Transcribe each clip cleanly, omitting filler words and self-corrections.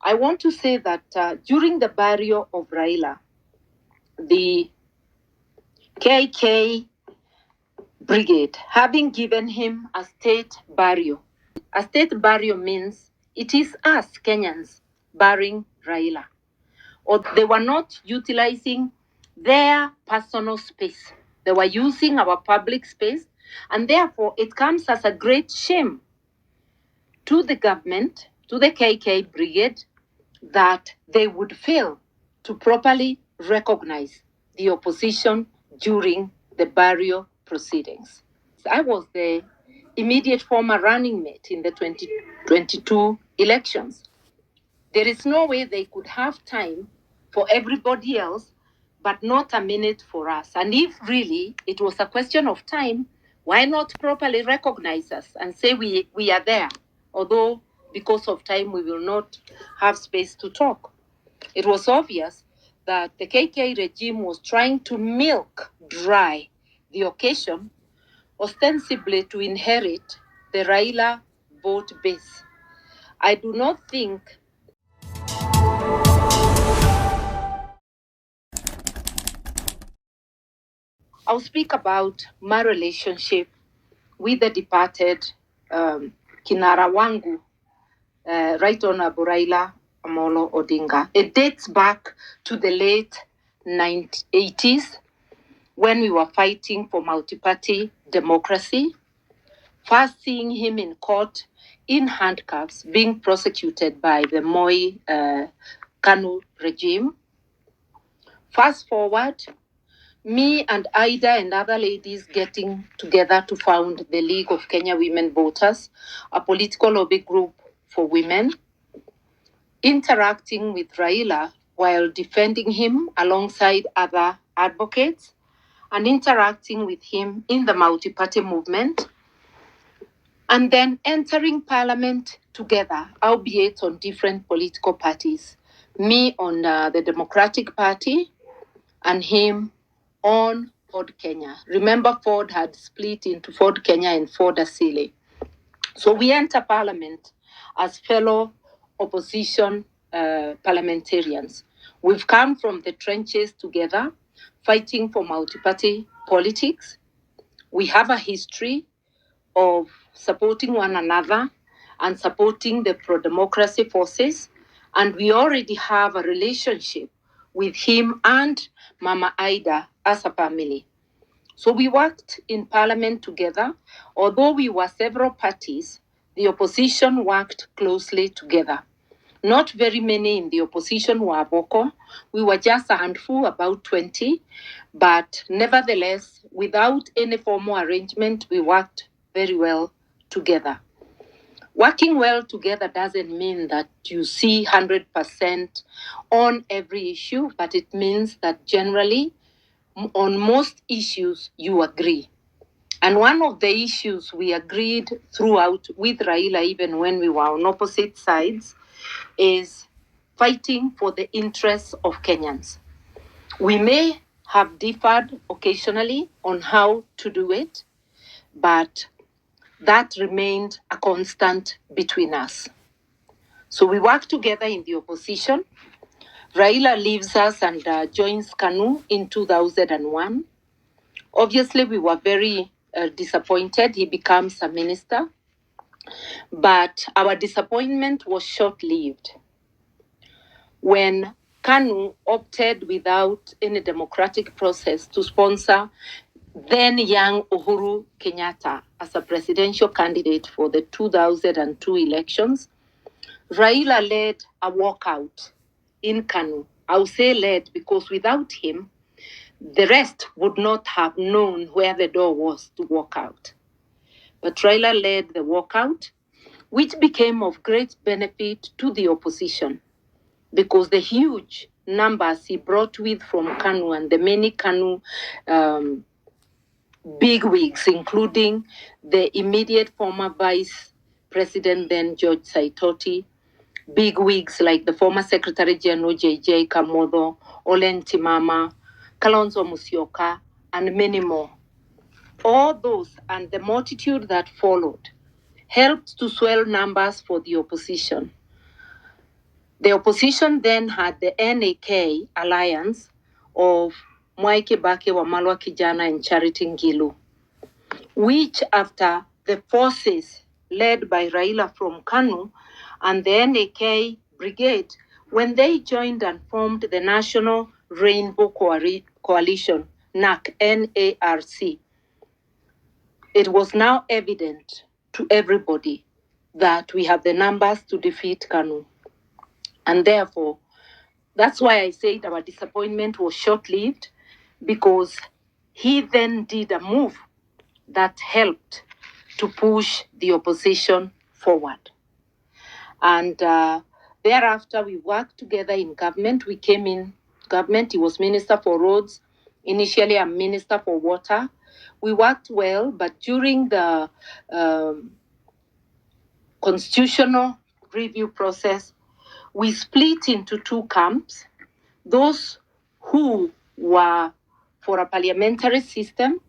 I want to say that during the burial of Raila, the KK brigade, having given him a state burial means it is us Kenyans burying Raila. Or they were not utilizing their personal space. They were using our public space, and therefore it comes as a great shame to the government, to the KK brigade, that they would fail to properly recognize the opposition during the burial proceedings. I was the immediate former running mate in the 2022 elections. There is no way they could have time for everybody else, but not a minute for us. And if really it was a question of time, why not properly recognize us and say we are there? Although because of time, we will not have space to talk. It was obvious that the KK regime was trying to milk dry the occasion, ostensibly to inherit the Raila vote base. I do not think I'll speak about my relationship with the departed Kinara wangu, Right Honorable Raila Odinga. It dates back to the late 80s when we were fighting for multi-party democracy. First seeing him in court in handcuffs, being prosecuted by the Moi Kanu regime. Fast forward, me and Ida and other ladies getting together to found the League of Kenya Women Voters, a political lobby group for women, interacting with Raila while defending him alongside other advocates, and interacting with him in the multi-party movement, and then entering parliament together, albeit on different political parties. Me on the Democratic Party and him on Ford Kenya. Remember, Ford had split into Ford Kenya and Ford Asili. So we enter parliament as fellow opposition parliamentarians. We've come from the trenches together, fighting for multi-party politics. We have a history of supporting one another and supporting the pro-democracy forces, and we already have a relationship with him and Mama Ida as a family. So we worked in parliament together. Although we were several parties, the opposition worked closely together. Not very many in the opposition were vocal. We were just a handful, about 20, but nevertheless, without any formal arrangement, we worked very well together. Working well together doesn't mean that you see 100% on every issue, but it means that generally, on most issues, you agree. And one of the issues we agreed throughout with Raila, even when we were on opposite sides, is fighting for the interests of Kenyans. We may have differed occasionally on how to do it, but that remained a constant between us. So we work together in the opposition. Raila leaves us and joins KANU in 2001. Obviously, we were very disappointed. He becomes a minister. But our disappointment was short-lived. When KANU opted without any democratic process to sponsor then young Uhuru Kenyatta as a presidential candidate for the 2002 elections, Raila led a walkout in KANU. I'll say led because without him, the rest would not have known where the door was to walk out. But Raila led the walkout, which became of great benefit to the opposition because the huge numbers he brought with from KANU and the many KANU bigwigs, including the immediate former Vice President then George Saitoti, bigwigs like the former Secretary General J.J. Kamodo, Olen Timama, Kalonzo Musyoka, and many more. All those and the multitude that followed helped to swell numbers for the opposition. The opposition then had the NAK alliance of Mwai Kibaki, Wamalwa Kijana, and Charity Ngilu, which after the forces led by Raila from Kanu and the NAK brigade, when they joined and formed the National Rainbow Coalition, NARC, N-A-R-C, it was now evident to everybody that we have the numbers to defeat Kanu. And therefore, that's why I said our disappointment was short-lived, because he then did a move that helped to push the opposition forward. And thereafter, we worked together in government. We came in government. He was Minister for Roads. Initially, I'm Minister for Water. We worked well, but during the constitutional review process, we split into two camps. Those who were for a parliamentary system.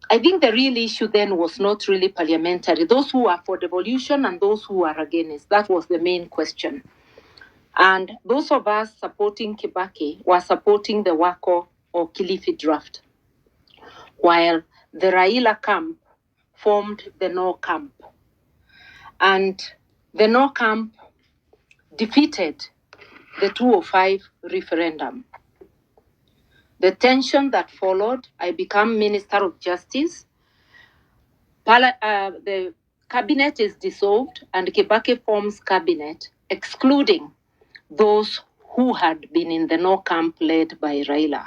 I think the real issue then was not really parliamentary. Those who are for devolution and those who are against. That was the main question. And those of us supporting Kibaki were supporting the Wako or Kilifi draft, while the Raila camp formed the No camp. And the No camp defeated the 205 referendum. The tension that followed, I became Minister of Justice. The cabinet is dissolved and Kibaki forms cabinet, excluding those who had been in the No camp led by Raila.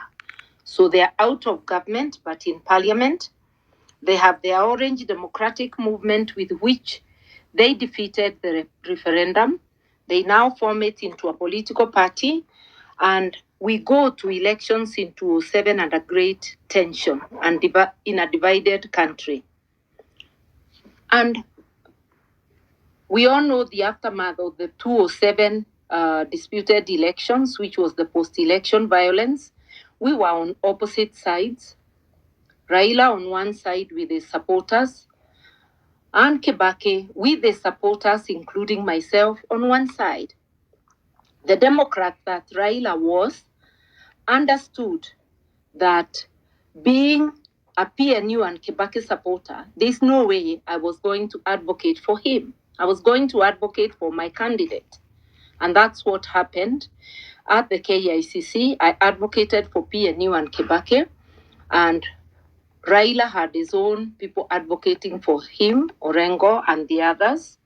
So they are out of government, but in parliament. They have their Orange Democratic Movement with which they defeated the referendum. They now form it into a political party, and we go to elections in 2007 under great tension and in a divided country. And we all know the aftermath of the 2007 disputed elections, which was the post-election violence. We were on opposite sides. Raila on one side with his supporters, and Kibaki with the supporters, including myself, on one side. The Democrat that Raila was understood that being a PNU and Kibaki supporter, there's no way I was going to advocate for him. I was going to advocate for my candidate. And that's what happened at the KICC. I advocated for PNU and Kibaki, and Raila had his own people advocating for him, Orengo and the others.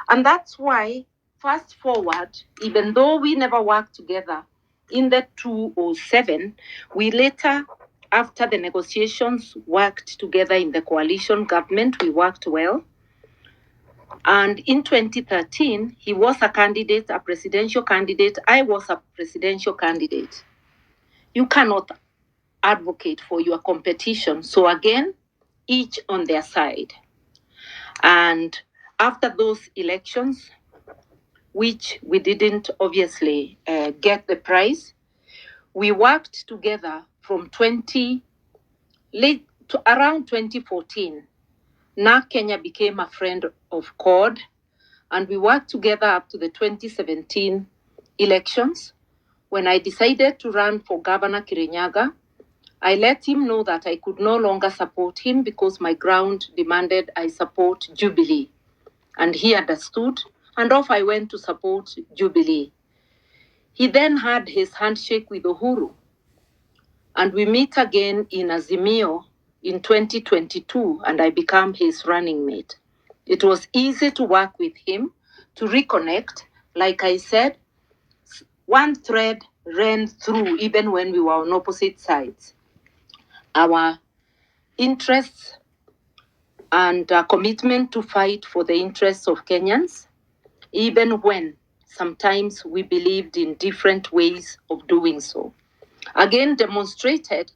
And that's why, fast forward, even though we never worked together in the 2007, we later, after the negotiations, worked together in the coalition government. We worked well. And in 2013, he was a candidate, a presidential candidate. I was a presidential candidate. You cannot advocate for your competition. So again, each on their side. And after those elections, which we didn't obviously get the prize, we worked together from late to around 2014. Now Kenya became a friend of CORD, and we worked together up to the 2017 elections. When I decided to run for Governor Kirinyaga, I let him know that I could no longer support him because my ground demanded I support Jubilee. And he understood, and off I went to support Jubilee. He then had his handshake with Uhuru, and we meet again in Azimio in 2022, and I became his running mate. It was easy to work with him, to reconnect. Like I said, one thread ran through even when we were on opposite sides. Our interests and commitment to fight for the interests of Kenyans, even when sometimes we believed in different ways of doing so. Again, demonstrated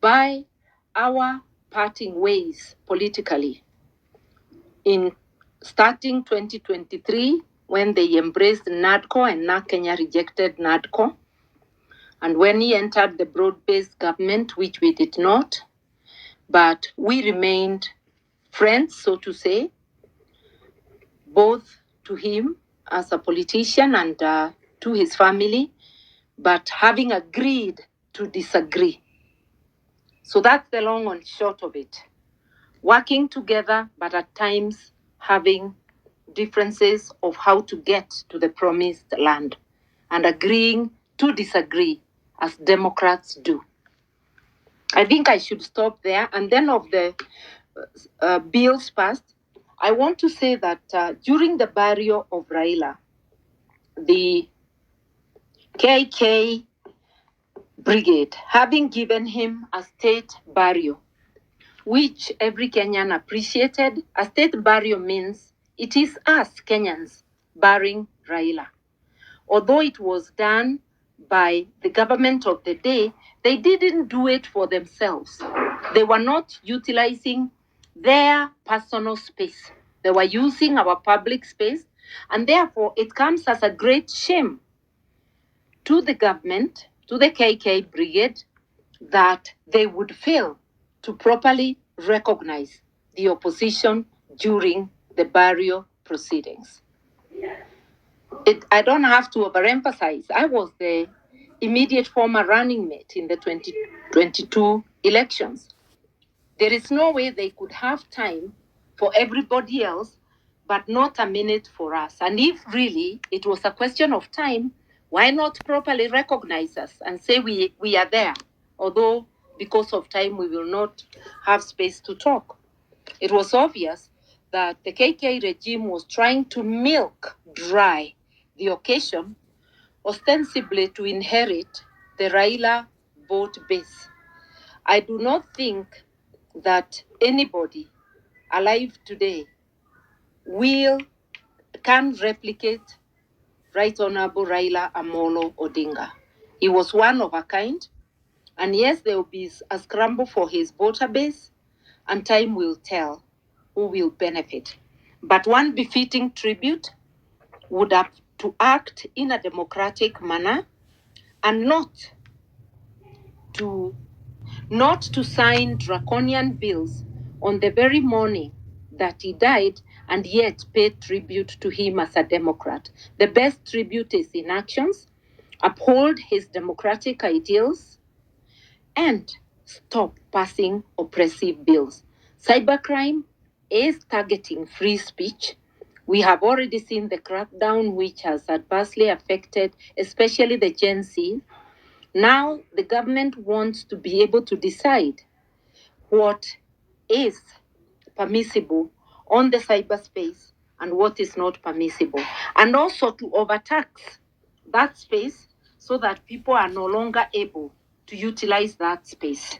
by our parting ways politically in starting 2023, when they embraced NADCO and now Kenya rejected NADCO. And when he entered the broad-based government, which we did not, but we remained friends, so to say, both to him as a politician and to his family, but having agreed to disagree. So that's the long and short of it. Working together, but at times having differences of how to get to the promised land, and agreeing to disagree as Democrats do. I think I should stop there. And then of the bills passed, I want to say that during the burial of Raila, the KK Brigade, having given him a state burial, which every Kenyan appreciated. A state burial means it is us Kenyans burying Raila. Although it was done by the government of the day, they didn't do it for themselves. They were not utilizing their personal space. They were using our public space, and therefore it comes as a great shame to the government, to the KK Brigade, that they would fail to properly recognize the opposition during the burial proceedings. I don't have to overemphasize. I was the immediate former running mate in the 2022 elections. There is no way they could have time for everybody else, but not a minute for us. And if really it was a question of time, why not properly recognize us and say we are there? Although because of time, we will not have space to talk. It was obvious that the KK regime was trying to milk dry the occasion, ostensibly to inherit the Raila vote base. I do not think that anybody alive today can replicate Right Honorable Raila Amolo Odinga. He was one of a kind. And yes, there will be a scramble for his voter base, and time will tell who will benefit. But one befitting tribute would have to act in a democratic manner and not to sign draconian bills on the very morning that he died and yet pay tribute to him as a Democrat. The best tribute is in actions, uphold his democratic ideals, and stop passing oppressive bills. Cybercrime is targeting free speech. We have already seen the crackdown, which has adversely affected especially the Gen Z. Now the government wants to be able to decide what is permissible on the cyberspace and what is not permissible, and also to overtax that space so that people are no longer able to utilize that space.